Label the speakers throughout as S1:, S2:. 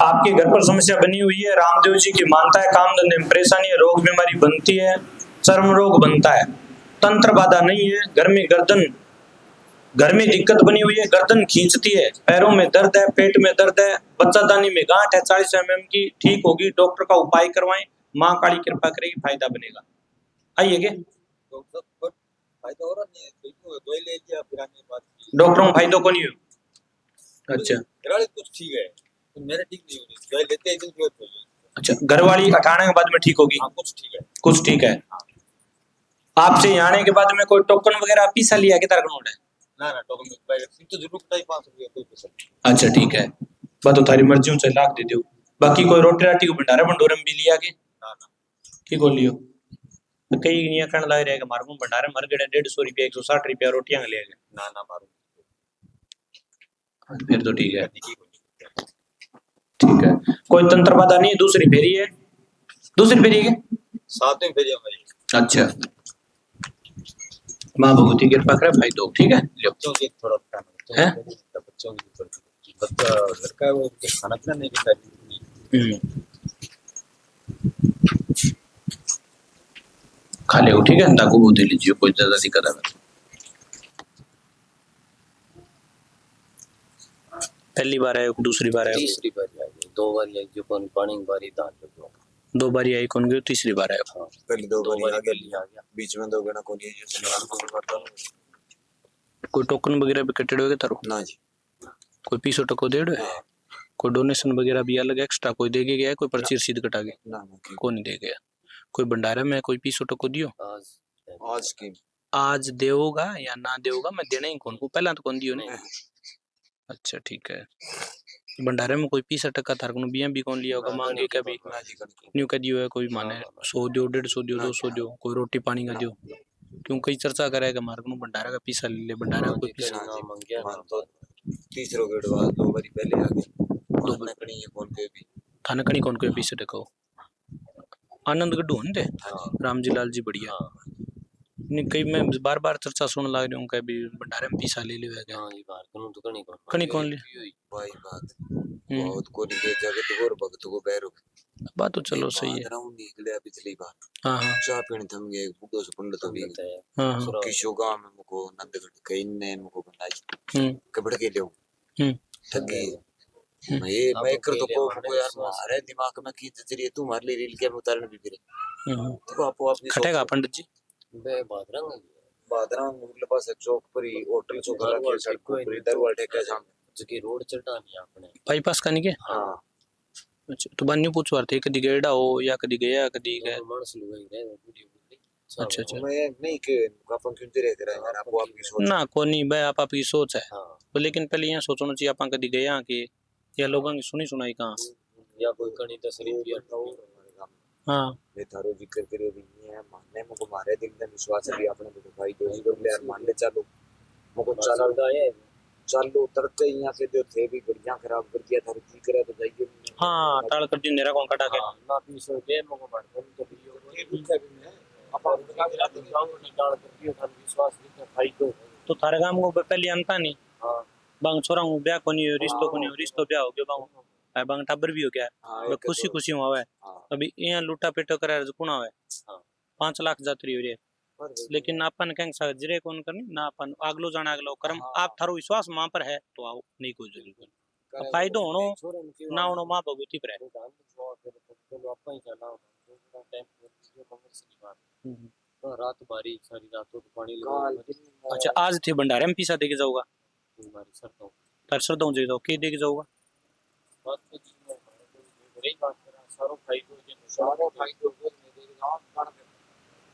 S1: आपके घर पर समस्या बनी हुई है, रामदेव जी की मानता है, काम धंधे में परेशानी है, रोग बीमारी बनती है, चर्म रोग बनता है, तंत्र बाधा नहीं है, घर में दिक्कत बनी हुई है, गर्दन खींचती है, पैरों में दर्द है, पेट में दर्द है, बच्चादानी में गांठ है 40 mm की, ठीक होगी, डॉक्टर का उपाय करवाएं, माँ काली कृपा करेगी, फायदा बनेगा। आइए के
S2: फायदा हो रहा नहीं है, दवाई ले लिया फिर आने के बाद
S1: डॉक्टरों को फायदा को नहीं हो। अच्छा
S2: कुछ ठीक है, तो मेरे ठीक नहीं हो रही, दवाई लेते हैं दिन फिर।
S1: अच्छा, घरवाली हटाने के बाद में ठीक होगी?
S2: कुछ ठीक है,
S1: कुछ ठीक है। आपसे यहाँ आने के बाद में कोई टोकन वगैरह पीसा लिया के तरह नोट है?
S2: ना टोकन तो जरूर कटाई 5 रुपये कोई पैसा।
S1: अच्छा ठीक है, बात तो थारी मर्जी से लाख दे दो। बाकी कोई रोटी राटी को भंडारा भंडोरम भी लिया के? की को लियो कई निया कण लग रहा है मारू भंडारे मर गए 150 रुपया 160 रुपया रोटियां ले गए
S2: ना मारू,
S1: फिर तो ठीक है। ठीक है, कोई तंत्र बाधा नहीं है? दूसरी फेरी है? दूसरी फेरी है?
S2: 7वीं फेरी हमारी।
S1: अच्छा, माँ भगवती कृपा करे भाई दो, ठीक है।
S2: बच्चों की थोड़ा
S1: है,
S2: बच्चों की बच्चा लड़का है वो खाना पीना नहीं खाता।
S1: खा ले, ठीक है, अंडा को वो दे लीजिए, कोई ज्यादा दिक्कत है। पहली बार आए, दूसरी बार आए,
S2: तीसरी बार आई, 2 बार आई, जो पानी बारी दाल
S1: 2 बार आई कौन गई, तीसरी बार आया।
S2: हाँ, पहली 2 बार आ गया, बीच में 2 गना कौन है जो शनिवार मंगलवार।
S1: कोई टोकन वगैरह भी कटेड़ होगे तारो?
S2: ना जी,
S1: कोई पीसो टको देड़ है? कोई डोनेशन वगैरह भी अलग एक्स्ट्रा कोई दे गया है? कोई पर्ची रसीद कटा गया?
S2: ना
S1: कोई नहीं दे गया। कोई भंडारे में कोई पीसो टको दियो?
S2: आज की
S1: आज देवोगा या ना देवोगा, मैं देना ही कौन को, पहला तो कौन दियो ने। अच्छा ठीक है, भंडारे में कोई 20% थार को बिया भी कौन लिया होगा, मांगे का भी न्यू का दियो है, कोई माने 100 दियो, 150 दियो, 200 दियो, कोई रोटी पानी का दियो, क्यों कई चर्चा करेगा मार्ग में भंडारा का पीसा ले ले, भंडारा का कोई पीसा
S2: तो तीसरो गेट बाद 2 बारी पहले आ गए, 2 नकड़ी ये कौन के भी
S1: थाना कणी कौन के पीसे देखो आनंद गड्ढू हन दे राम जी लाल जी बढ़िया। नहीं कई मैं बार बार चर्चा सुन लग रही हूँ कि भी भंडारे में पीसा ले लेवे क्या?
S2: हां ये बार तो
S1: कणी कौन ले
S2: भाई बात बहुत को नहीं जगत को और भक्त को बैरो
S1: बात तो चलो सही है।
S2: राउंड निकले पिछली बार।
S1: हां हां
S2: चाय पीने थम गए बुड्ढो से पंडित भी।
S1: हां हां
S2: किशो गांव में मुको नंदगढ़ कहीं ने मुको बनाई कबड़ के लियो ठगी मैं कर तो को यार मारे दिमाग में की जरिए तू मार ले रील के उतारन भी फिर तो आपको अपनी
S1: खटेगा पंडित जी
S2: बे बादरंग मुगले पास चौक पर ही होटल चौक के सड़क पर दरवाजा टेका जाम जकी रोड चढ़ानी आपने
S1: बाईपास का नहीं के।
S2: हां
S1: अच्छा तो बान्यू पूछवार थे कदी गेड़ा हो या कदी गया कदी गए
S2: मानस लुगाई गए वीडियो।
S1: अच्छा अच्छा
S2: मैं नहीं के अपन क्यों दे रहे यार आपको आपकी सोच
S1: ना कोई नहीं भाई आप आपकी सोच है तो लेकिन पहले यहाँ सोचना चाहिए अपन कदी गया कि या लोगों की सुनी सुनाई कहाँ
S2: या कोई कणी तशरीफ या
S1: हाँ
S2: ये थारो जिक्र करे भी है मानने में को मारे दिल में विश्वास है अपने को भाई जो ही लोग यार मान ले चलो मको चलदा है चालू उतरते यहाँ से जो थे भी बढ़िया खराब कर दिया थारो जी करे तो जाइए। हां
S1: टाल कर दी नेरा कौन कटा के
S2: ना 20 रुपए मको मार तो वीडियो ये दूसरा भी है अपन का जाओ निकाल कर दियो थारो विश्वास नहीं भाई तो
S1: थारे काम को पहले अंता नहीं।
S2: हां
S1: बांग छोरा हूं ब्याह कोनी रिश्तो कोनी रिश्तो ब्याह हो गयो बांग बांग टाबर भी हो गया मैं खुशी खुशी हूं आवे अभी यहाँ लूटा पेटो करे कुण आवे 5 लाख जात्री हो रे लेकिन अपन कहें जरे कौन करनी ना अपन अगलो जाना अगलो कर्म आप थारो विश्वास मां पर है तो आओ नहीं कोई जरूरत फायदो होनो ना होनो मां भगवती पर है।
S2: रात बारी सारी रात तो पानी
S1: अच्छा आज थे भंडारे में पीसा देके जाऊंगा सरसों दे दो के देके जाऊंगा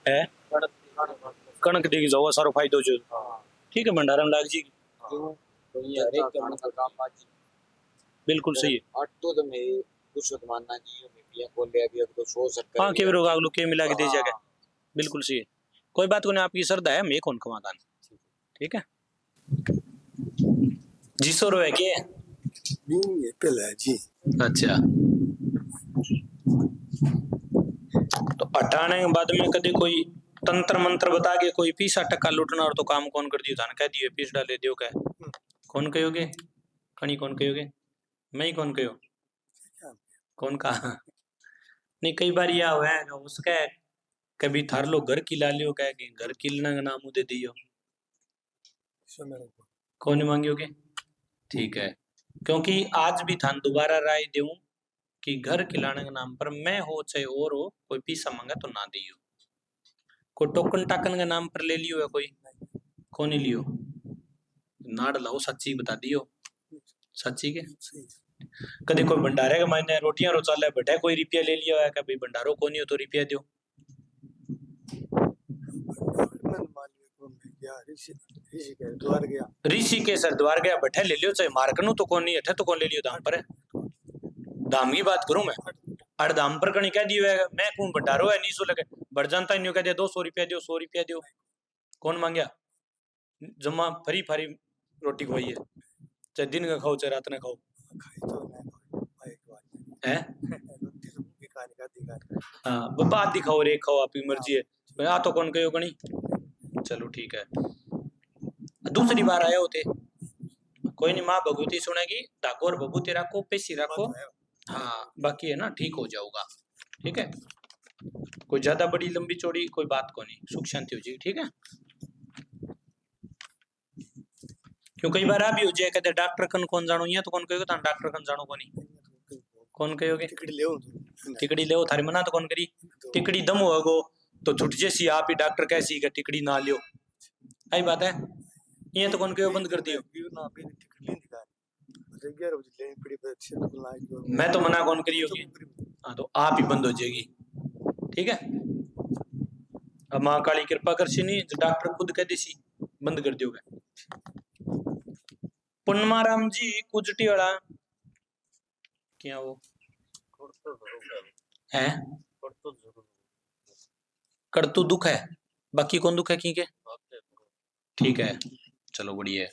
S1: है कणक देके जाऊंगा सारो फायदो जो ठीक है भंडारा में लाग जी बिल्कुल सही है।
S2: तो मैं कुछ तो मानना जी मैं पिया को ले अभी तो सो सकता
S1: हां के रोग आगलो के मिला के दे जाएगा बिल्कुल सही है कोई बात को नहीं आपकी श्रद्धा है मैं कौन कमाता ठीक है जी सो रो है के
S2: ये पहला जी।
S1: अच्छा तो हटाने के बाद में कभी कोई तंत्र मंत्र बता के कोई 20% लूटना और तो काम कौन कर दियो थाने कह दियो पीस डाले दियो कह कौन कहोगे कणी कौन कहोगे मैं ही कौन कहो कौन का? नहीं, कई बार यह हुआ है उसका, कभी थार लो घर की ला लियो, कहे कि घर किलना का नाम दे दियो, कौन मांगियोगे? ठीक है, क्योंकि आज भी थान दोबारा राय दूं कि घर खिलाने के नाम पर मैं हो चाहे और हो, कोई पैसा मांगा तो ना दियो। कोई टोकन टाकन के नाम पर ले लियो है कोई? कौन नहीं लियो? नाड़ लाओ, सच्ची बता दियो, सच्ची के। कभी कोई भंडारे के मायने रोटियां रोचाले बैठे कोई रुपया ले लिया है, कभी भंडारो को नहीं हो तो रुपया दो। ऋषिकेश हरिद्वार गया बैठे ले लियो, चाहे मार्कनू तो कौन नहीं हटे तो कौन ले लियो दाम पर है। दाम की बात करूं मैं, अड़ दाम पर कहीं कह दियो है मैं कौन भंडारो है नहीं सो लगे बढ़ जानता न्यू कह दिया 200 रुपया दो, 100 रुपया दो, कौन मांगया? जमा फरी फरी रोटी खवाई है, चाहे दिन का खाओ चाहे रात ना खाओ है। हाँ बाबा आदि खाओ रे खाओ, आपकी मर्जी है, आ तो कौन कहो गणी। चलो ठीक है, दूसरी बार आए होते कोई नहीं, माँ भगवती सुनेगी, धागो और भगवती रखो, पेशी रखो, हाँ बाकी है ना ठीक हो जाऊगा। ठीक है, कोई ज्यादा बड़ी लंबी चौड़ी कोई बात को नहीं, सुख शांति हो जाएगी। ठीक है, क्यों कई बार भी हो जाए कहते डॉक्टर कन कौन जानो, या तो कौन कहोगे डॉक्टर कन जानो को नहीं, कौन कहोगे? टिकड़ी ले थारी मना तो कौन करी, टिकड़ी दम होगो तो छुट जैसी आप ही डॉक्टर कैसी का टिकड़ी ना लियो, आई बात है, ये तो कौन कहो बंद कर दियो। मैं तो मना कौन करी होगी, हाँ तो आप ही बंद हो जाएगी। ठीक है, अब माँ काली कृपा कर सी नहीं, डॉक्टर खुद कह दी सी बंद कर दियोगे। पुन्नमाराम जी कुजटी वाला क्या वो है, कर तो दुख है, बाकी कौन दुख है की के? ठीक है, चलो बढ़िया है।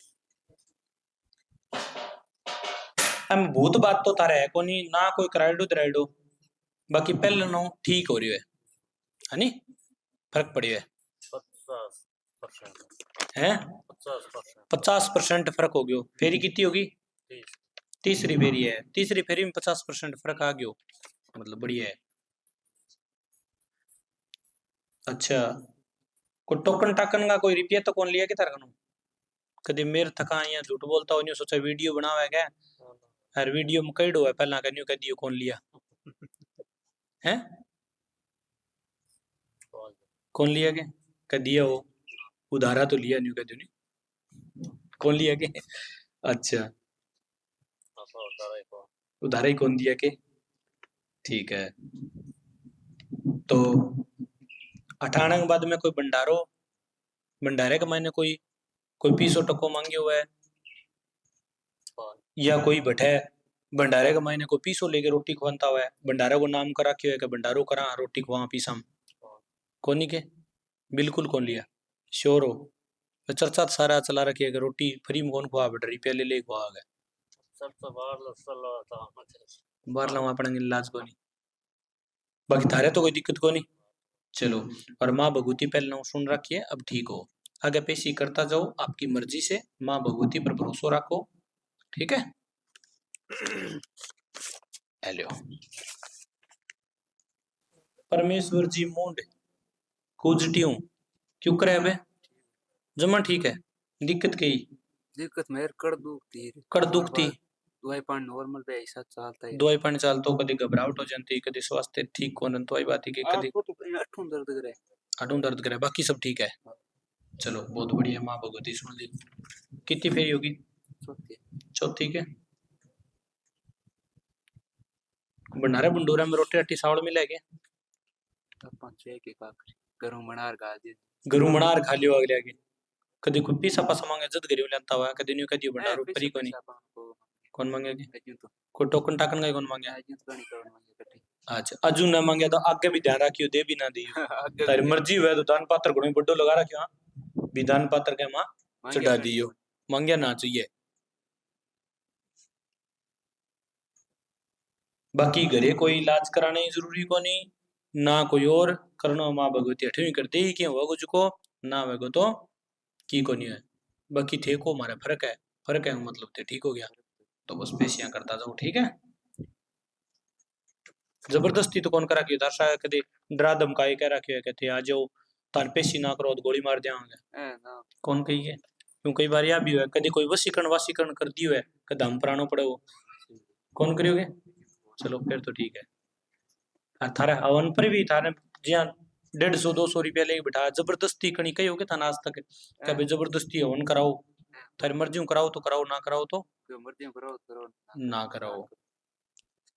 S1: हम भूत बात तो तारे है कोनी ना, कोई कराइडो दराइडो, बाकी पहले नो ठीक हो रही है नी, फर्क पड़ी है 50% फर्क हो गयो। फेरी कितनी होगी? तीसरी फेरी है, तीसरी फेरी में 50% फर्क आ गयो, मतलब बढ़िया है। अच्छा, कोई टोकन टाकन का कोई रुपया तो कौन लिया कि तार कनु? कभी मेर थका या झूठ बोलता हो नहीं, सोचा वीडियो बनावा है क्या, हर वीडियो में कई डो है पहला कन्यू कह दियो कौन लिया है, कौन लिया के कह दिया हो, उधारा तो लिया नहीं कह दियो नहीं, कौन लिया के? अच्छा, उधारा ही कौन दिया के? ठीक है, तो 98 के बाद में कोई भंडारो, भंडारे के मायने कोई पीसो टको मांगे हुआ है, या कोई बैठे भंडारे के मायने कोई पीसो लेके रोटी खवाता हुआ है, भंडारे को नाम करा क्यों है कि भंडारो करा रोटी खवा पीसा कोनी के? बिल्कुल कौन लिया, श्योर हो? तो चर्चा सारा चला रखी है कि रोटी फ्री में कौन खवा बैठ रुपया ले ले खवा गए, बाहर लगा पड़ेंगे इलाज को नहीं, बाकी थारे तो कोई दिक्कत को नहीं। चलो, और माँ भगवती पहले ना सुन रखिए, अब ठीक हो, आगे पेशी करता जाओ आपकी मर्जी से, माँ भगवती पर भरोसा रखो। ठीक है, हेलो परमेश्वर जी मूड कुजटी हूँ क्यों करे बे, जमा ठीक है, दिक्कत कही?
S3: दिक्कत मेरे
S1: कर दुखती
S3: दवाई पानी नॉर्मल पे ऐसा चलता है,
S1: दवाई पानी चालतो, कभी घबराहट हो जाती, कभी स्वास्थ्य ठीक कौन तो आई बात है कि कभी आठों दर्द करे, बाकी सब ठीक है। चलो बहुत बढ़िया, माँ भगवती सुन ली। कितनी फेरी होगी? चौथी के भंडारा बंडोरा में रोटी राटी सावड़ मिलेगी, गरु मनार खा लियो अगले आगे, कभी कोई पीसा पासा मांगे जद गरीब लेता हुआ, कभी न्यू कह दियो भंडारो परी को नहीं, कौन मांगेगी? कोई टोकन टाकन का कौन मांगे? अच्छा, अजू ना मांगे तो आगे भी ध्यान रखियो, दे भी ना दियो, तारी मर्जी हुए तो दान पात्र घणो बड्डो लगा रखियो, विधान पात्र के मां चढ़ा दियो, मांगे ना चाहिए। बाकी घरे कोई इलाज कराने जरूरी को नहीं ना, कोई और करना, माँ भगवती अठवीं कर दे कि होगो जुको ना होगो तो की को नहीं है, बाकी थे को हमारा फर्क है मतलब थे ठीक हो गया, तो बस पेशियां करता जाओ। ठीक है। जबरदस्ती तो कौन करा के तार सा कदे डरा धमकाए कह रखे है कहते आ जाओ तार पेशी ना करो तो गोली मार देंगे
S3: ना
S1: कौन कही है क्यों कई बार या भी हुआ कभी कोई वसीकरण कर दियो है कद हम प्राणो पड़े वो कौन करियोगे चलो फिर तो ठीक है थारे हवन पर भी थारे जिया 150-200 रुपया लेके बिठा जबरदस्ती कणी कही होगे था आज तक क्या भाई जबरदस्ती हवन कराओ थारी मर्जी कराओ तो कराओ ना कराओ तो
S3: मर्जी करो करो
S1: ना कराओ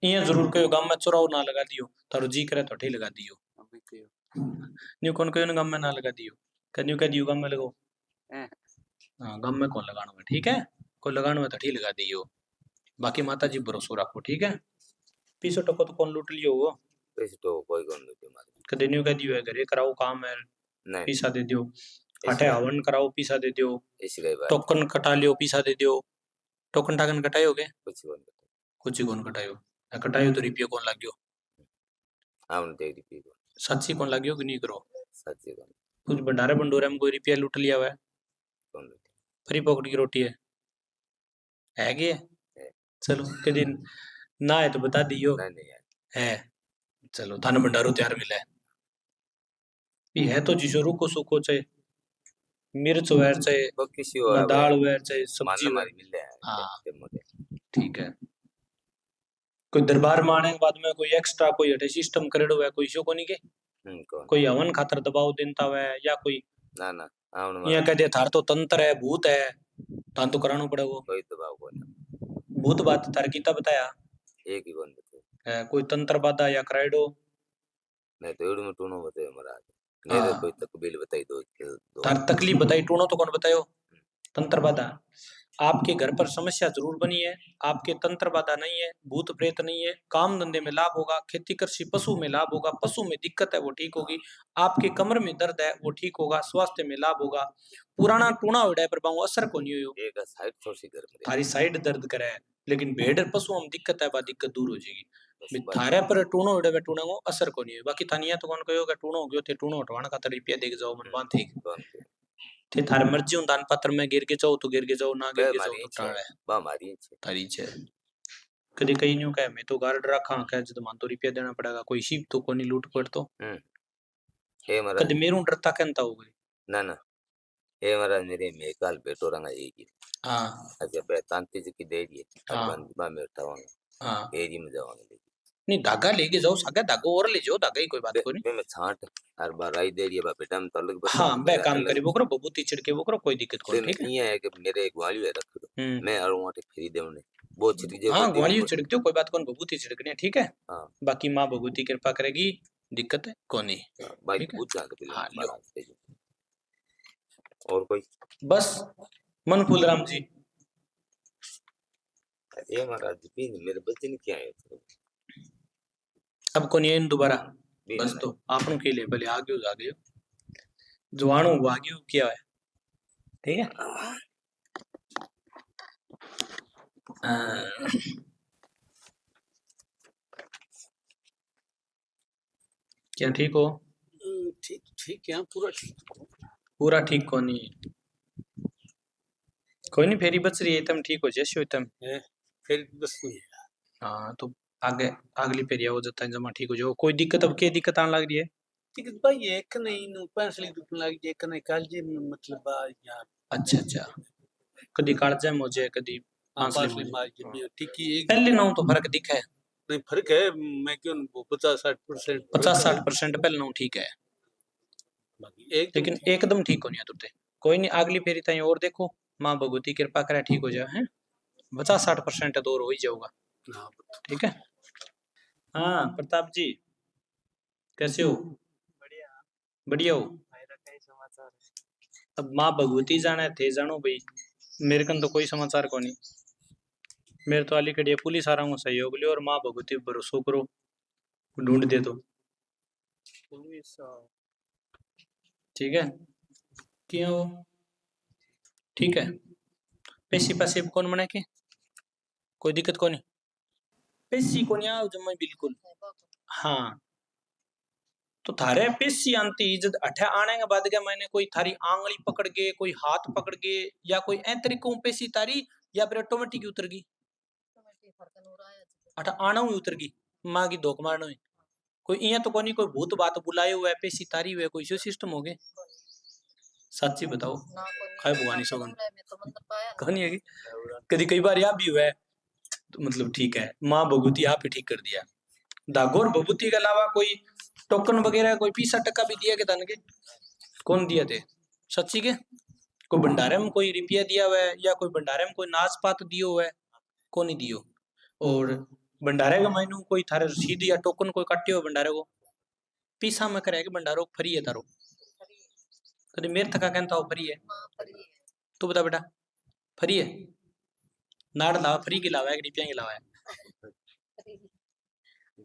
S1: ये जरूर कहो गांव में चुराव ना लगा दियो थारो जी करे तो लगा दियो
S3: अभी तो
S1: न्यू कौन कहो गांव में ना लगा दियो कन्यू कह दियो गांव में लगाओ हाँ गांव में कौन लगाना है ठीक है कोई लगाना है तो ठीक लगा दियो बाकी माता जी भरोसा रखो ठीक है पीछे टको तो कौन लूट लियो वो
S2: पैसे तो कोई कौन देते मारे
S1: कदे न्यू कह दियो है घरे कराओ काम है
S2: नहीं
S1: पीसा दे दियो आटे हवन कराओ पीसा दे दियो
S2: ऐसी कोई बात
S1: टोकन कटा लियो पीसा दे दियो टोकन टाकन कटायोगे
S2: कुछ कौन देते
S1: कुछ ही कौन कटायो कटायो तो रुपये कौन लाग्यो
S2: हम दे दी पी
S1: सच्ची कौन लाग्यो कि नहीं करो
S2: सच्ची कौन
S1: कुछ भंडारे भंडोरे में कोई रुपया लूट लिया हुआ है
S2: कौन देते
S1: फ्री पॉकेट की रोटी है कि
S2: है।
S1: चलो के दिन ना है तो बता दियो
S2: नहीं नहीं यार
S1: है चलो थाने भंडारो तैयार मिला है ये है तो जिसो रुको सुको चाहे मिर्च वैर चाहे
S2: वो किसी
S1: ना
S2: और
S1: दाल वैर चाहे सब्जी
S2: मारना
S1: वैर
S2: मारी मिल रहा है
S1: हाँ
S2: ते मोटे
S1: ठीक है कोई दरबार में आने के बाद में कोई एक्स्ट्रा कोई हटे सिस्टम करेडो है कोई शो को नहीं के
S2: कौन
S1: कोई हवन खातर दबाव देता हुआ है या कोई
S2: ना ना हम
S1: यहाँ कह दे थार तो तंत्र है भूत है तान तो कराना पड़े वो
S2: कोई दबाव कौन
S1: भूत बात थार गीता बताया
S2: एक ही कौन देते
S1: कोई तंत्र बाधा या कराइडो
S2: नहीं तो एडू में टूनो बताए महाराज नहीं तो कोई तकबील बताई दो
S1: तार तकलीफ बताई टूनो तो कौन बतायो तंत्र बाधा आपके घर पर समस्या जरूर बनी है आपके तंत्र बाधा नहीं है भूत प्रेत नहीं है काम धंधे में लाभ होगा खेती कृषि पशु में लाभ होगा पशु में दिक्कत है वो ठीक होगी आपके कमर में दर्द है वो ठीक होगा स्वास्थ्य में लाभ होगा पुराना टूना हो पर बांगो असर को नहीं हो
S2: एक साइड थोड़ी सी घर में
S1: थारी साइड दर्द करे है लेकिन भेड़ पशु हम दिक्कत है बा दिक्कत दूर हो जाएगी थारे पर टूनो उड़े टूने को असर को नहीं है बाकी थानिया तो कौन कहो टूनो हो गयो थे टूनो हटवाना का रुपया देख जाओ मन बात ठीक थे थारे मर्जी हूं दान पत्र में गिर के जाओ तो गिर के जाओ ना गिर के जाओ तो टाण है
S2: बा मारी
S1: तारी छे कदी कहीं न्यू कहे मैं तो गार्ड रखा कहे जब मान तो रुपया देना पड़ेगा कोई शिप तो कोनी लूट पड़ तो
S2: हे महाराज
S1: कदी मेरू डरता कहता हो गई
S2: ना ना हे महाराज मेरे में काल बेटो रंगा एक ही
S1: हां
S2: अच्छा बे तांती जी की दे दी
S1: हाँ।
S2: अपन बा में उठावांगा
S1: हां
S2: एरी में जावांगे
S1: नहीं धागा लेके जाओ सागा धागा और ले जाओ धागा ही कोई बात को नहीं
S2: मैं छांट हर बार आई दे दिया बा बेटा में तलक बस
S1: हाँ बे काम करी वो करो बबूती छिड़के वो करो कोई दिक्कत कोई ठीक है
S2: ये है कि मेरे ग्वाली है रख दो मैं और वहां फ्री दे उन्हें वो छिड़ी जे
S1: हाँ ग्वाली छिड़कते हो कोई बात कौन बबूती छिड़कनी है ठीक है
S2: हां
S1: बाकी माँ भगवती कृपा करेगी दिक्कत है कौन नहीं
S2: भाई पूछ जा के
S1: हाँ, लो।
S2: और कोई
S1: बस मनफूल राम जी
S2: ये महाराज भी मेरे बच्चे ने क्या है
S1: अब कौन ये दोबारा बस तो आपनों के लिए भले आगे हो जागे जवानों को आगे किया है ठीक है क्या ठीक हो
S3: ठीक ठीक है
S1: पूरा ठीक को नहीं कोई नहीं फेरी बच रही है तुम ठीक हो जैसे हो तुम
S3: फिर बस नहीं
S1: हाँ तो आगे अगली फेरी हो जाता है जमा ठीक हो जाओ कोई दिक्कत अब क्या दिक्कत आने लग रही है
S3: टिकट भाई एक नहीं नु पेंसिल दुखने लग जाए कने कालजे मतलब यार
S1: अच्छा अच्छा कदी कालजा मुझे कदी
S3: पांचली मार जी ठीक ही एक
S1: पहले ना तो फर्क दिखा है
S3: नहीं फर्क है मैं क्यों 50-60%
S1: 50-60% पहले ना ठीक है
S3: एक
S1: लेकिन एकदम ठीक होनी है तुरते कोई नहीं अगली फेरी ताई और देखो माँ भगवती कृपा करे ठीक हो जाए हैं 50-60% दूर हो ही जाऊंगा ठीक है हाँ प्रताप जी कैसे हो बढ़िया हो अब माँ भगवती जाने थे जानो भाई मेरे कन तो कोई समाचार को नहीं मेरे तो अली कड़िया पुलिस आ रहा हूँ सहयोग लियो और माँ भगवती भरोसा करो ढूंढ दे तो ठीक है क्यों हो ठीक है पैसी पैसे कौन मने के कोई दिक्कत को नहीं पैसी को नहीं आओ जमा बिल्कुल हाँ तो थारे पेशी आंती जब अठे आने के बाद क्या मैंने कोई थारी आंगली पकड़ के कोई हाथ पकड़ के या कोई ऐ तरीकों पेशी तारी या फिर ऑटोमेटिक उतर गई अठा आना ही उतर गई
S4: माँ की धोख मारनो ही कोई इया तो कोनी कोई भूत बात बुलाए हुआ है पेशी तारी हुआ है कोई सिस्टम हो गए सच्ची बताओ खाए भगवानी सौगन कहानी है कि कभी कई बार यह भी हुआ है तो मतलब ठीक है माँ भगवती आप ही ठीक कर दिया दागोर भगवती के अलावा कोई टोकन वगैरह कोई 20% भी दिया के धन के कौन दिया थे सच्ची के कोई भंडारे में कोई रुपया दिया हुआ है या कोई भंडारे में कोई नाच पात दियो हुआ है कौन नहीं दियो और भंडारे का मायनू कोई थारे रसीद या टोकन कोई काटे हो भंडारे को पीसा में करे कि भंडारो फ्री है तारो कभी मेरे थका कहता हो फ्री है तू बता बेटा फ्री है नाड़ लावा फ्री के लावा है कि रुपया के लावा है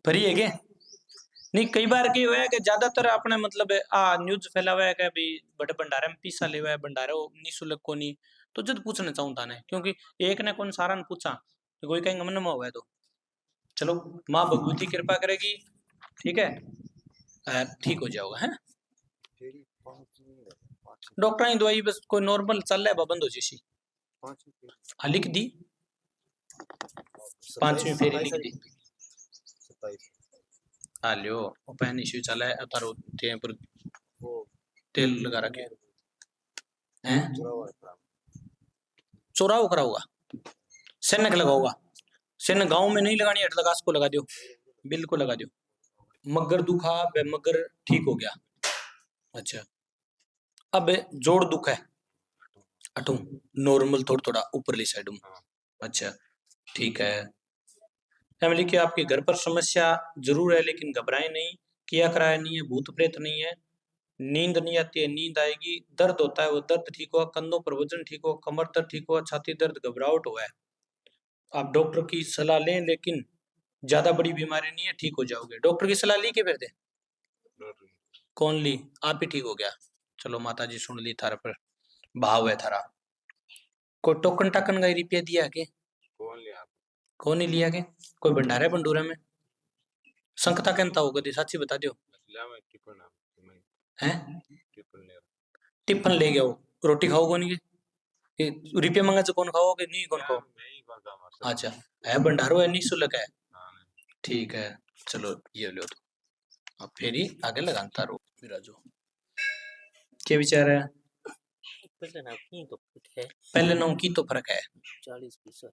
S4: फ्री है क्या नहीं कई बार क्या हुआ है कि ज्यादातर अपने मतलब न्यूज फैला हुआ है कि भाई बड़े भंडारे में पीसा ले हुआ है भंडारे निःशुल्क को नहीं तो जब पूछना चाहूँ था ने क्योंकि एक ने कौन सारा ने पूछा तो कोई कहेंगे मन में हुआ है तो चलो माँ भगवती कृपा करेगी ठीक है ठीक हो जाओगा है डॉक्टर की दवाई बस कोई नॉर्मल चल रहा है बंद हो जैसी हाँ लिख दी 5वीं फेरी लिख दी हाँ लियो पहन इश्यू चला है अतारो पर तेल लगा रखे हैं चोराव कराऊंगा सेनक लगाऊंगा सेन गांव में नहीं लगानी हट लगा को लगा दियो बिल्कुल लगा दियो मगर दुखा मगर ठीक हो गया अच्छा अब जोड़ दुख है अटू नॉर्मल थोड़ा थोड़ा ऊपरली साइड में अच्छा ठीक है फैमिली की आपके घर पर समस्या जरूर है लेकिन घबराए नहीं किया कराया नहीं है भूत प्रेत नहीं है नींद नहीं आती है नींद आएगी दर्द होता है वो दर्द ठीक हुआ कंधों पर वजन ठीक हुआ कमर दर्द ठीक हुआ छाती दर्द घबराहट हुआ है आप डॉक्टर की सलाह लें लेकिन ज्यादा बड़ी बीमारी नहीं है ठीक हो जाओगे डॉक्टर की सलाह ली के फिर दे कौन ली आप ही ठीक हो गया चलो माता जी सुन ली थारा पर भाव है थारा कोई टोकन टाकन का रुपया दिया के कौन नहीं लिया के कोई भंडारे भंडूरे में संकता कहता होगा दी साची बता दियो हैं टिफिन ले गया वो रोटी खाओ कौन के रुपया मांगा तो कौन खाओगे नहीं कौन खाओ अच्छा है भंडारो है निःशुल्क है ठीक है चलो ये लो तो अब फिर ही आगे लगाता रहो विराजो क्या विचार है पहले नाम की तो फर्क है
S3: 40 पैसा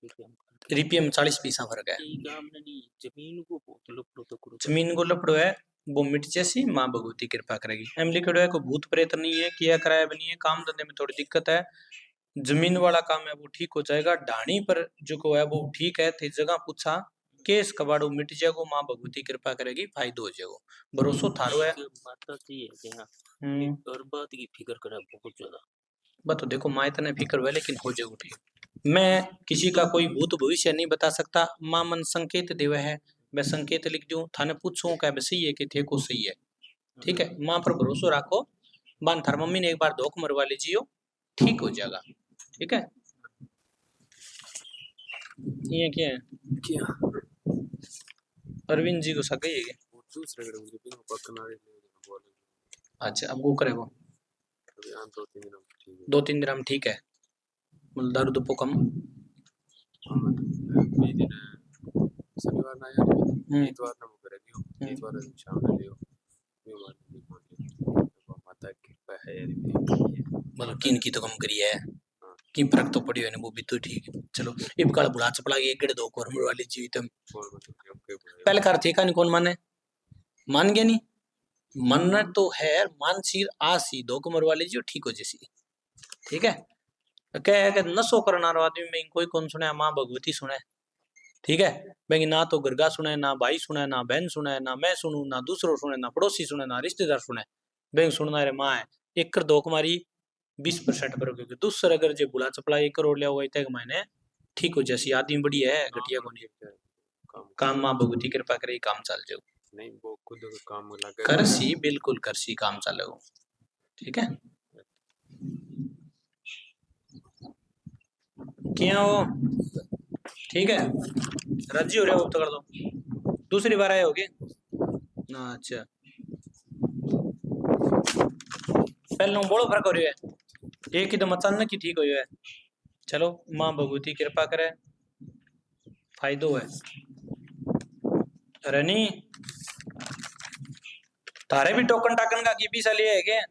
S4: रुपये में 40 पैसा फर्क है जमीन को लपड़ो है वो मिट जैसी माँ भगवती कृपा करेगी एम लिखो है कोई भूत प्रेत नहीं है किया कराया भी नहीं है काम धंधे में थोड़ी दिक्कत है जमीन वाला काम है वो ठीक हो जाएगा ढाणी पर जो को है वो ठीक है थे जगह पूछा केस कबाड़ो मिट जाएगो माँ भगवती कृपा करेगी फायदो हो जाएगो भरोसो थारो है
S3: माता जी है यहाँ बर्बाद की फिक्र करे बहुत ज्यादा
S4: बस तो देखो माँ इतने फिक्र हुआ लेकिन हो जाएगा ठीक मैं किसी का कोई भूत भविष्य नहीं बता सकता माँ मन संकेत देवे है मैं संकेत लिख दूं थाने पूछूं क्या सही है कि थे को सही है ठीक है माँ पर भरोसा रखो बान थार मम्मी ने एक बार धोख मरवा लीजिए ठीक हो जाएगा ठीक है ये क्या है
S3: क्या
S4: अरविंद जी को सके है अच्छा अब वो करेगा 2-3 दिन हम ठीक है मतलब दारू दुपो कम
S5: शनिवार ना यार इतवार ना मुकर दियो इतवार शाम में लियो माता की कृपा है यार
S4: मतलब किन की तो कम करी है कि फर्क तो पड़ी है ना वो भी तो ठीक है चलो ये काल बुला चपला एक गड़े दो कोरमर वाली जीवितम पहले कर थे का नहीं कौन माने मान गया नहीं मन तो है मानसीर आसी दो कमर वाली जी ठीक हो जैसी ठीक है कह नशो करना आदमी में कोई कौन सुने माँ भगवती सुने ठीक है भाई ना तो गरगा सुने ना भाई सुने ना बहन सुने ना मैं सुनू ना दूसरों सुने ना पड़ोसी सुने ना रिश्तेदार सुने बैंक सुनना रे माँ है 1 कर 2 कुमारी 20% पर क्योंकि दूसरा अगर जो बुला चपला 1 करोड़ लिया हुआ तक मैंने ठीक हो जैसी आदमी बढ़िया है घटिया को नहीं काम माँ भगवती कृपा करे काम चल जाओ
S5: नहीं वो खुद काम लगा
S4: करसी बिल्कुल करसी काम चलेगा ठीक है क्या हो ठीक है राजी हो रहे हो तो कर दो दूसरी बार आए होगे ना अच्छा पहले बोलो फर्क हो रही है एक ही तो अचानक ही ठीक हो है चलो माँ भगवती कृपा करे फायदो है अरे नहीं, तारे भी टोकन टाकन का की पीसा लिया है क्या?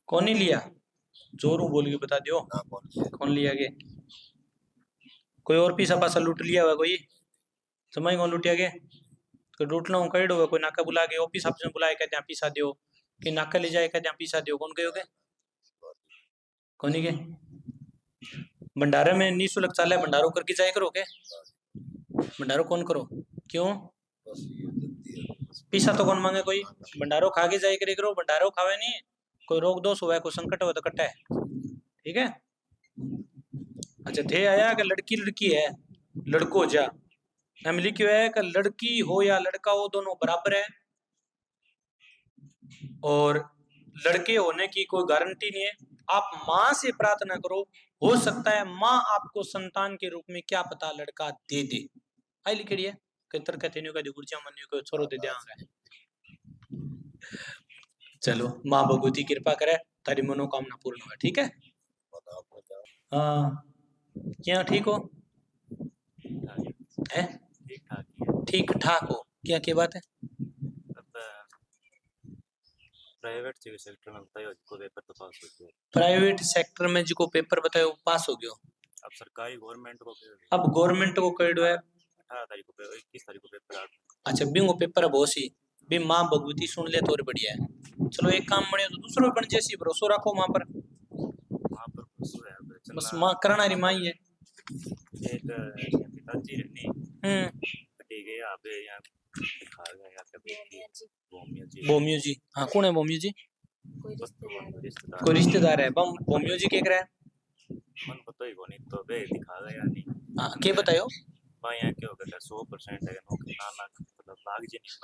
S4: कौन नहीं लिया? जोरू बोल के बता दियो कौन लिया के। कोई और पीसा पासा लूट लिया हुआ कोई? समझ कौन लूटिया के? कोई लूटना हूँ कई कोई नाका बुला के ऑफिस ऑफिस में बुलाए कहते हैं पीसा दियो, कि नाका ले जाए कहते हैं पीसा दियो, कौन कहो के? कौन ही के? भंडारे में निःशुल्क चाले भंडारो करके जाए करो के? भंडारो कौन करो? क्यों? पीसा तो कौन मांगे कोई? भंडारो खा के जाए करे करो, भंडारो खावे नहीं, कोई रोग दोष हुआ है, कोई संकट हुआ तो कट्टा है, ठीक है? अच्छा थे आया कि लड़की लड़की है, लड़को जा हम लिखियो है कि लड़की हो या लड़का हो दोनों बराबर है, और लड़के होने की कोई गारंटी नहीं है। आप माँ से प्रार्थना करो, हो सकता है माँ आपको संतान के रूप में क्या पता लड़का दे दे। आई लिखी है कतर कहते नहीं का गुर्जिया मन को छोरो दे देंगे। चलो माँ भगवती कृपा करे तारी मनोकामना पूर्ण हो, ठीक है? हाँ क्या ठीक हो? है ठीक ठाक हो क्या? क्या बात है?
S6: प्राइवेट सेक्टर में बतायो जिको पेपर तो पास हो गयो।
S4: प्राइवेट सेक्टर में जिको पेपर बतायो पास हो गयो।
S6: अब सरकारी गवर्नमेंट को
S4: अब गवर्नमेंट को कहिड़ो है
S6: 18 तारीख को 21 तारीख को पेपर आ।
S4: अच्छा बिंगो पेपर है बहुत सी भी माँ भगवती सुन ले तो और बढ़िया है। चलो एक काम बने तो दूसरों बन जैसी भरोसा रखो माँ पर
S6: भरोसा है
S4: बस माँ करना रही माँ ही है।
S6: एक पिताजी रहनी ठीक है आप यहां खा गए या कभी
S4: बोमियो जी। हाँ कौन है बोमियो जी? कोई रिश्तेदार है। बोमियो जी क्या करे?
S6: मन पता ही नहीं तो वे दिखा गया नहीं।
S4: हाँ क्या बतायो?
S6: भाई यहाँ क्या होगा 100% है नौकरी ना लाग मतलब लाग जी नहीं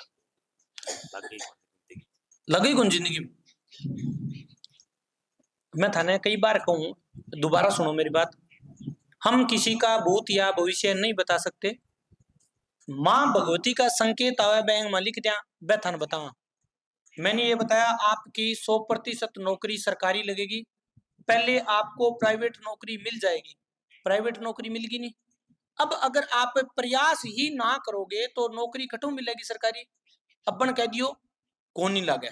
S4: लगी कौन जिंदगी में? मैं थाने कई बार कहूं, दोबारा सुनो मेरी बात। हम किसी का भूत या भविष्य नहीं बता सकते। माँ भगवती का संकेत आवे बैंक मालिक दिया बैठन बतावा। मैंने ये बताया आपकी 100% नौकरी सरकारी लगेगी, पहले आपको प्राइवेट नौकरी मिल जाएगी। प्राइवेट नौकरी मिलेगी नहीं। अब अगर आप प्रयास ही ना करोगे तो नौकरी कटो मिलेगी सरकारी। अपन कह दियो कौन नहीं लगे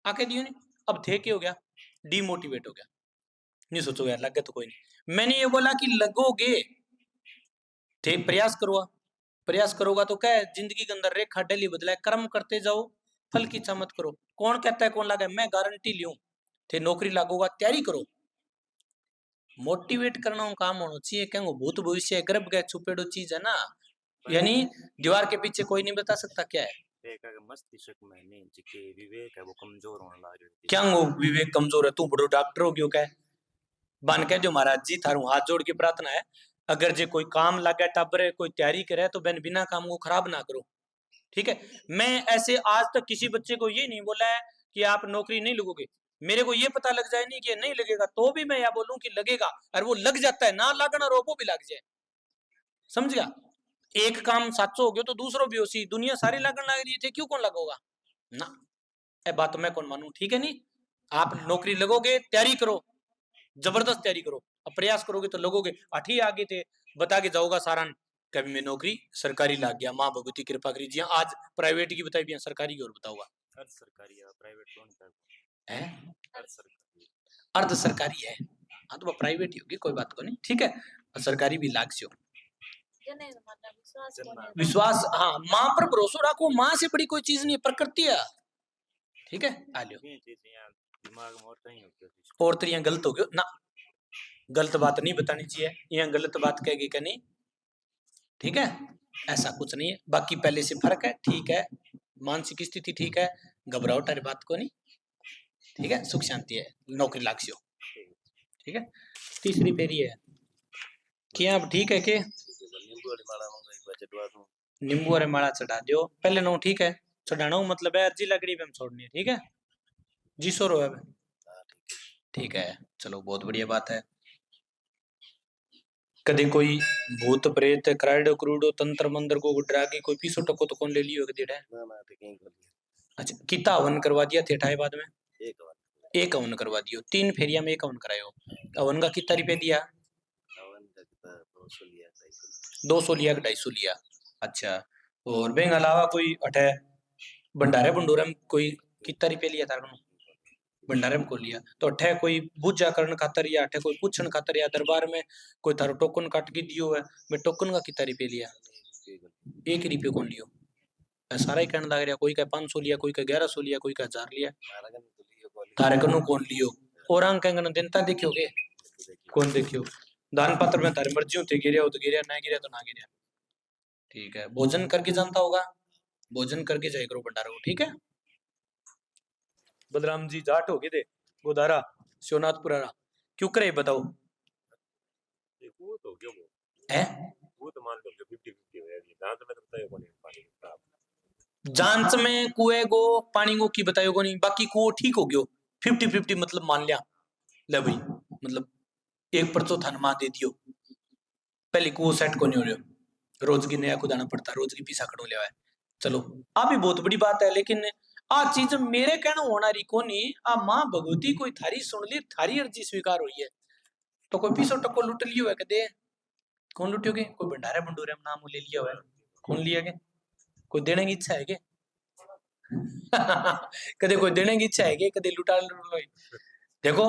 S4: आके दियो नहीं। अब थे क्या हो गया? डिमोटिवेट हो गया, नहीं सोचो यार लग गया तो कोई नहीं। मैंने ये बोला कि लगोगे थे प्रयास करो, प्रयास करोगा तो क्या है जिंदगी के अंदर रेखा डेली बदला, कर्म करते जाओ फल की इच्छा मत करो। कौन कहता है कौन लगा? मैं गारंटी लियो थे नौकरी लागोगा तैयारी करो। मोटिवेट करना काम होना चाहिए। कहेंगे भूत भविष्य गर्भ गए छुपेड़ो चीज है ना, यानी दीवार के पीछे कोई नहीं बता सकता क्या है।
S6: मस्तिष्क में नहीं जिके विवेक है वो कमजोर होने लग गया।
S4: क्या वो विवेक कमजोर है? तू बड़ो डॉक्टर हो क्यों? क्या बन के जो महाराज जी थारू हाथ जोड़ के प्रार्थना है, अगर जे कोई काम लगे टाबरे कोई तैयारी करे तो बिन बिना काम को खराब ना करो, ठीक है? मैं ऐसे आज तक किसी बच्चे को ये नहीं बोला है कि आप नौकरी नहीं लगोगे। मेरे को ये पता लग जाए नहीं कि नहीं लगेगा तो भी मैं यह बोलूं कि लगेगा, और वो लग जाता है ना लगना रोपो भी लग जाए। समझ गया? एक काम 700 हो गया तो दूसरों भी उसी दुनिया सारी लगन लग रही थे क्यों कौन लगोगा ना? ए बात तो मैं कौन मानू, ठीक है? नहीं आप नौकरी लगोगे तैयारी करो, जबरदस्त तैयारी करो, अब प्रयास करोगे तो लगोगे। अठी आगे थे बता के जाओगा सारान कभी मैं नौकरी सरकारी लाग गया, माँ भगवती कृपा करिए। आज प्राइवेट की बताई सरकारी की और बताऊंगा।
S6: अर्ध सरकारी है प्राइवेट कौन
S4: है?
S6: अर्ध
S4: सरकारी है। हाँ तो वो प्राइवेट ही होगी कोई बात को नहीं, ठीक है? सरकारी भी लाग से हो विश्वास। हाँ माँ पर भरोसा रखो, माँ से बड़ी कोई चीज नहीं है, प्रकृति है, ठीक है? आ लियो
S6: दिमाग में और कहीं हो गया
S4: और तो यहाँ गलत हो गया ना, गलत बात नहीं बतानी चाहिए, यहाँ गलत बात कहेगी क्या नहीं, ठीक है? ऐसा कुछ नहीं है, बाकी पहले से फर्क है, ठीक है? मानसिक स्थिति ठीक है, घबराहट हर बात को नहीं, ठीक है? सुख शांति है, नौकरी लाग से हो, ठीक है? तीसरी पेरी है क्या? अब ठीक है के नींबू और माला चढ़ा दियो पहले नो, ठीक है? चढ़ाना मतलब है अर्जी लकड़ी पे हम छोड़नी है, ठीक है जी? सो रो है ठीक है, चलो बहुत बढ़िया बात है। कदे कोई भूत प्रेत कराड़ो करूडो तंत्र मंत्र को ड्रागी कोई पीसो टको तो कौन ले लियो कदे है? अच्छा कितना हवन करवा दिया थे ठाए बाद में? एक हवन करवा दियो, 3 फेरिया में एक हवन करायो। हवन का कितना रुपये दिया? 200 लिया कि 250 लिया? अच्छा और बेंग अलावा कोई अठे भंडारे भंडूरे में कोई कितना रुपये लिया तार भंडारे में को लिया तो अठे कोई पूजा करने खातर या अठे कोई पूछन खातर या दरबार में कोई थारो टोकन काट के दियो है मैं टोकन का कितना रुपये लिया 1 रुपये कौन लियो सारा ही कहने लग रहा कोई का 500 लिया कोई का 1100 लिया कोई का 1000 लिया तारे कनु कौन लियो और अंक कहना देनता देखियोगे कौन देखियो दान पत्र में तारी मर्जी होती गिरिया हो तो गिरिया ना गिरिया तो ना गिरिया ठीक है भोजन करके जानता होगा भोजन करके जाए करो भंडारा को ठीक है बलराम जी जाट हो गए थे गोदारा शिवनाथपुरा क्यों करे बताओ
S6: वो तो क्यों
S4: है
S6: वो तो मान लो 50-50 हो जाएगी दांत में तो बताइए कौन है पानी का
S4: जांच में कुएं को पानी को की बतायो को नहीं बाकी कुओं ठीक हो गयो 50-50 मतलब मान लिया ले भाई मतलब 1% थान मां दे दियो पहले कुओं सेट को नहीं हो रहा रोज की नया खुदाना पड़ता रोज की पीसा खड़ो लिया है चलो आ भी बहुत बड़ी बात है लेकिन आ चीज मेरे कहना होना रही कोनी आ मां भगवती कोई थारी सुन ली थारी अर्जी स्वीकार हुई है तो कोई पीसो टक्को लुट लियो है कदे कौन लुटियोगे कोई भंडारे भंडूरे में नाम ले लिया हुआ है कौन लिया के कोई देने की इच्छा है के कदे कोई देने की इच्छा है के कदे लुटा देखो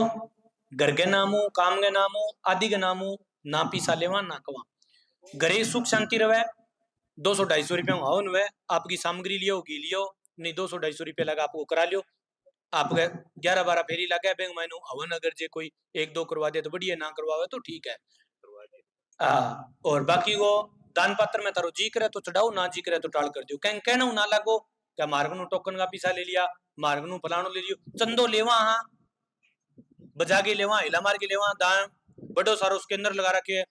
S4: घर के नामो काम के नामो आदि के नामो ना पीसा लेवा ना कवा घरे सुख शांति रहे 200-250 रुपया हवन हुए आपकी सामग्री लियो घी लियो नहीं 200-250 रुपया लगा आपको करा लियो आपके 11-12 फेरी लगे बैंक मैनू हवन अगर जे कोई 1-2 करवा दे तो बढ़िया ना करवावे तो ठीक है और बाकी वो दान पात्र में तारो जी करे तो चढ़ाओ ना जी करे तो टाल कर दियो कहीं कहना ना लगो क्या मार्ग नु टोकन का पीसा ले लिया मार्ग नु फलाणो ले लियो चंदो लेवा हाँ बजा के लेवा हिला मार के लेवा दान बड़ो सारो उसके अंदर लगा रखे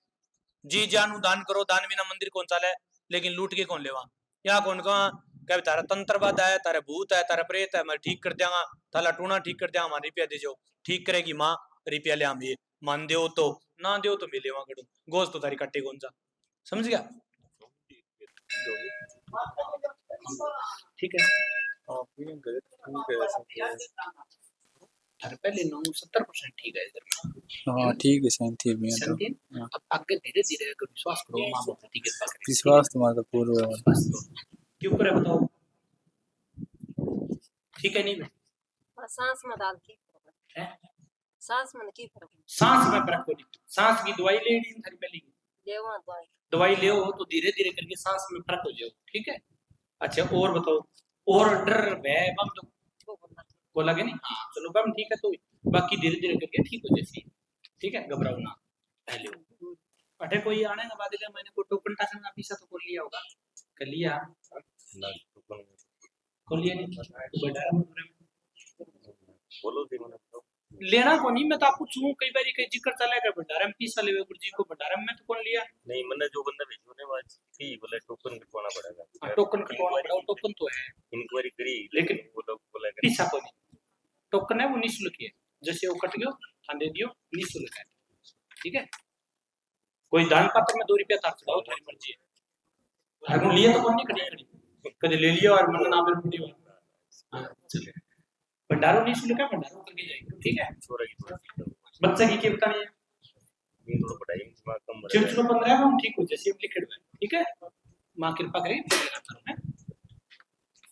S4: जी जानू दान करो दान बिना मंदिर कौन चाले लेकिन लूट के कौन लेवा यहाँ कौन कहा क्या तारा तंत्रवाद है तारा भूत है तारा प्रेत है मैं ठीक कर दियागा थाला टूना ठीक कर दिया हमारा रुपया दे जाओ ठीक करेगी माँ रुपया ले हम ये मान दो तो ना दो तो मैं लेवा करूँ गोश्त तो तारी कट्टे कौन सा समझ गया ठीक है पहले 70% ठीक है इधर में
S5: हाँ ठीक है शांति में तो
S4: अब आगे धीरे धीरे अगर विश्वास करो मां भगवती के पास
S5: विश्वास तुम्हारा पूरा है
S4: क्यों करे बताओ ठीक है नहीं मैं
S7: सांस में डाल के
S4: है
S7: सांस में की फर्क
S4: सांस में फर्क कोनी सांस की दवाई ले ली थारी पहली
S7: लेवा
S4: दवाई ले तो धीरे धीरे करके सांस में फर्क हो जाओ ठीक है अच्छा और बताओ और डर भय बम तो को लगे नहीं हाँ चलो बम ठीक है तो बाकी धीरे धीरे करके ठीक हो जैसी ठीक है घबराओ ना पहले अठे कोई आने का बाद मैंने को टोकन टाकन का पीसा तो कर लिया होगा कर लिया को लिया नहीं
S6: बोलो भी मैंने
S4: लेना को नहीं मैं तो आपको पूछूं कई बार कई जिक्र चला है भंडारे में पीसा लेवे गुरुजी को भंडारे में तो कौन लिया
S6: नहीं मैंने जो बंदा भेजो ने आज थी बोले टोकन कटवाना पड़ेगा
S4: टोकन कटवाना पड़ेगा टोकन तो है
S6: इंक्वायरी करी
S4: लेकिन
S6: वो लोग बोला
S4: पीसा को नहीं टोकन है वो निःशुल्क है जैसे वो कट गयो थान दे दियो निःशुल्क है ठीक है कोई दान पात्र में 2 रुपया तार चढ़ाओ थारी मर्जी है अगर लिए तो कौन नहीं कड़ी कदे ले लिया और मन ना बिल फटी हां चले भंडारो निःशुल्क है भंडारो करके जाएंगे ठीक है
S6: छोरा की
S4: बच्चे की कीमत नहीं है
S6: ये थोड़ा पढ़ाई में कम
S4: चिड़चिड़ो 15 हम ठीक हो जैसे लिखित है ठीक है मां कृपा करेगी